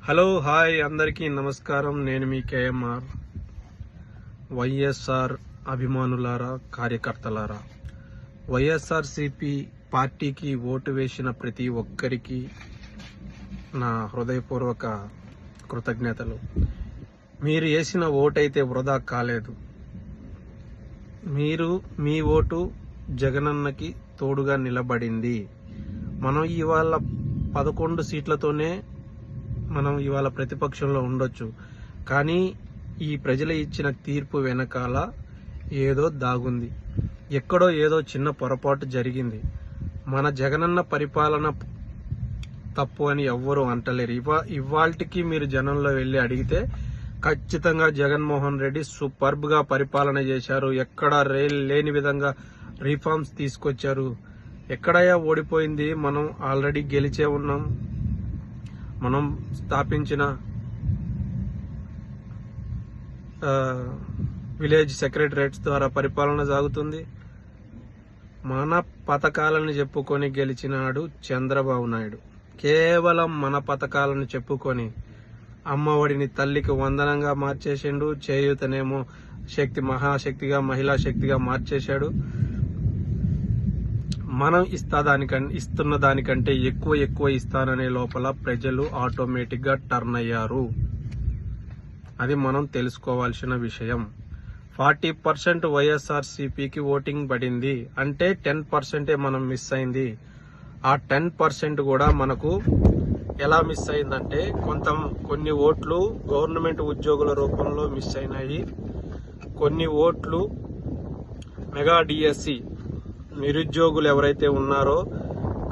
Hello hi అందరికీ నమస్కారం. నేను మీ కేఎంఆర్. వైఎస్ఆర్ అభిమానులారా, కార్యకర్తలారా, వైఎస్ఆర్సీపీ పార్టీకి ఓటు వేసిన ప్రతి ఒక్కరికి నా హృదయపూర్వక కృతజ్ఞతలు. మీరు వేసిన ఓటైతే వృధా కాలేదు. మీ ఓటు జగనన్నకి తోడుగా నిలబడింది. మనం ఇవాళ 11 సీట్లతోనే మనం ఇవాళ ప్రతిపక్షంలో ఉండొచ్చు, కానీ ఈ ప్రజలు ఇచ్చిన తీర్పు వెనకాల ఏదో దాగుంది. ఎక్కడో ఏదో చిన్న పొరపాటు జరిగింది. మన జగనన్న పరిపాలన తప్పు అని ఎవ్వరూ అంటలేరు. ఇవాల్టికి మీరు జనంలో వెళ్ళి అడిగితే ఖచ్చితంగా జగన్మోహన్ రెడ్డి సూపర్బ్ గా పరిపాలన చేశారు. ఎక్కడ లేని విధంగా రిఫార్మ్స్ తీసుకొచ్చారు. ఎక్కడయ్యా ఓడిపోయింది? మనం ఆల్రెడీ గెలిచే ఉన్నాం. మనం స్థాపించిన విలేజ్ సెక్రటరేట్స్ ద్వారా పరిపాలన సాగుతుంది. మన పథకాలను చెప్పుకొని గెలిచినాడు చంద్రబాబు నాయుడు. కేవలం మన పథకాలను చెప్పుకొని అమ్మఒడిని తల్లికి వందనంగా మార్చేసిండు. చేయూతనేమో మహాశక్తిగా, మహిళా శక్తిగా మార్చేశాడు. మనం ఇస్తున్న దానికంటే ఎక్కువ ఇస్తాననే లోపల ప్రజలు ఆటోమేటిక్ గా టర్న్ అయ్యారు. అది మనం తెలుసుకోవాల్సిన విషయం. 40% వైఎస్ఆర్సీపీకి ఓటింగ్ పడింది అంటే 10% మనం మిస్ అయింది. ఆ 10% కూడా మనకు ఎలా మిస్ అయిందంటే కొన్ని ఓట్లు గవర్నమెంట్ ఉద్యోగుల రూపంలో మిస్ అయినాయి. కొన్ని ఓట్లు మెగా డిఎస్సి నిరుద్యోగులు ఎవరైతే ఉన్నారో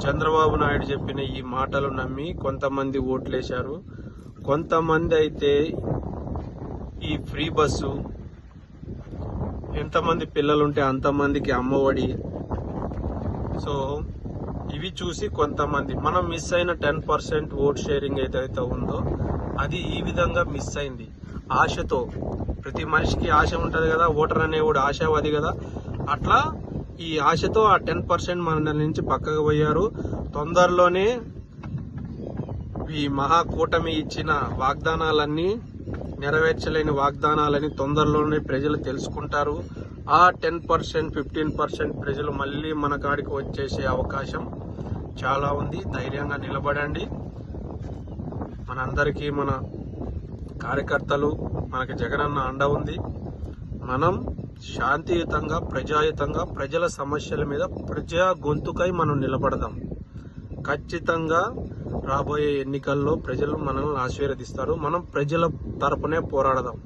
చంద్రబాబు నాయుడు చెప్పిన ఈ మాటలు నమ్మి కొంతమంది ఓట్లేశారు. కొంతమంది అయితే ఈ ఫ్రీ బస్సు, ఎంతమంది పిల్లలుంటే అంతమందికి అమ్మఒడి, సో ఇవి చూసి కొంతమంది మనం మిస్ అయిన 10% ఓట్ షేరింగ్ ఏదైతే ఉందో అది ఈ విధంగా మిస్ అయింది. ఆశతో, ప్రతి మనిషికి ఆశ ఉంటది కదా, ఓటర్ అనేవాడు ఆశావాది కదా, అట్లా ఈ ఆశతో ఆ 10% మన నుంచి పక్కకు పోయారు. తొందరలోనే ఈ మహాకూటమి ఇచ్చిన వాగ్దానాలన్నీ నెరవేర్చలేని వాగ్దానాలని తొందరలోనే ప్రజలు తెలుసుకుంటారు. ఆ 10%, 15% ప్రజలు మళ్ళీ మన కాడికి వచ్చేసే అవకాశం చాలా ఉంది. ధైర్యంగా నిలబడండి. మనందరికీ మన కార్యకర్తలు, మనకి జగనన్న అండ ఉంది. మనం శాంతియుతంగా, ప్రజాయుతంగా ప్రజల సమస్యల మీద ప్రజా గొంతుకై మనం నిలబడదాం. ఖచ్చితంగా రాబోయే ఎన్నికల్లో ప్రజలు మనల్ని ఆశీర్వదిస్తారు. మనం ప్రజల తరపునే పోరాడదాం.